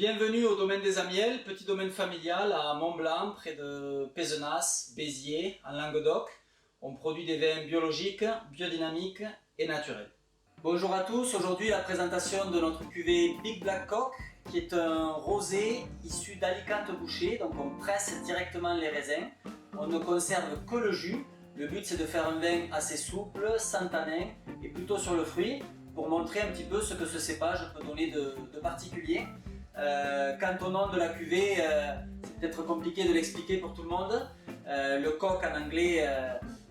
Bienvenue au domaine des Amiels, petit domaine familial à Mont-Blanc, près de Pézenas, Béziers, en Languedoc. On produit des vins biologiques, biodynamiques et naturels. Bonjour à tous, aujourd'hui la présentation de notre cuvée Big Black Cock, qui est un rosé issu d'Alicante bouchée, donc on presse directement les raisins. On ne conserve que le jus. Le but c'est de faire un vin assez souple, sans tanin et plutôt sur le fruit, pour montrer un petit peu ce que ce cépage peut donner de particulier. Quant au nom de la cuvée, c'est peut-être compliqué de l'expliquer pour tout le monde. Le coq en anglais,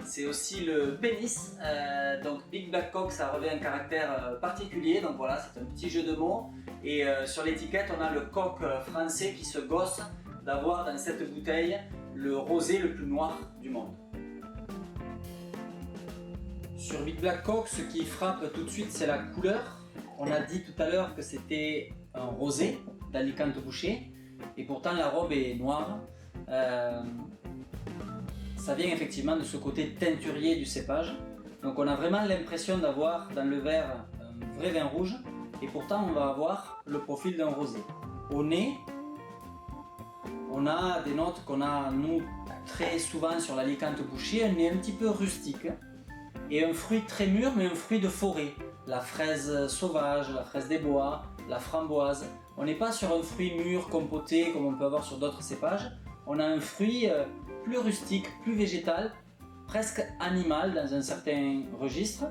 c'est aussi le pénis. Donc Big Black Cock, ça revêt un caractère particulier. Donc voilà, c'est un petit jeu de mots. Et sur l'étiquette, on a le coq français qui se gosse d'avoir dans cette bouteille le rosé le plus noir du monde. Sur Big Black Cock, ce qui frappe tout de suite, c'est la couleur. On a dit tout à l'heure que c'était un rosé d'Alicante bouchée et pourtant la robe est noire. Ça vient effectivement de ce côté teinturier du cépage. Donc on a vraiment l'impression d'avoir dans le verre un vrai vin rouge et pourtant on va avoir le profil d'un rosé. Au nez, on a des notes qu'on a nous très souvent sur l'Alicante bouchée, un nez un petit peu rustique et un fruit très mûr mais un fruit de forêt. La fraise sauvage, la fraise des bois, la framboise. On n'est pas sur un fruit mûr, compoté, comme on peut avoir sur d'autres cépages. On a un fruit plus rustique, plus végétal, presque animal dans un certain registre.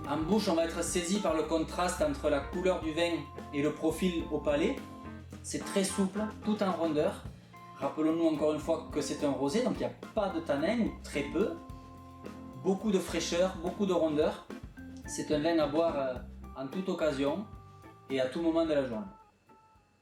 En bouche, on va être saisi par le contraste entre la couleur du vin et le profil au palais. C'est très souple, tout en rondeur. Rappelons-nous encore une fois que c'est un rosé, donc il n'y a pas de tanin, ou très peu. Beaucoup de fraîcheur, beaucoup de rondeur. C'est un vin à boire en toute occasion et à tout moment de la journée.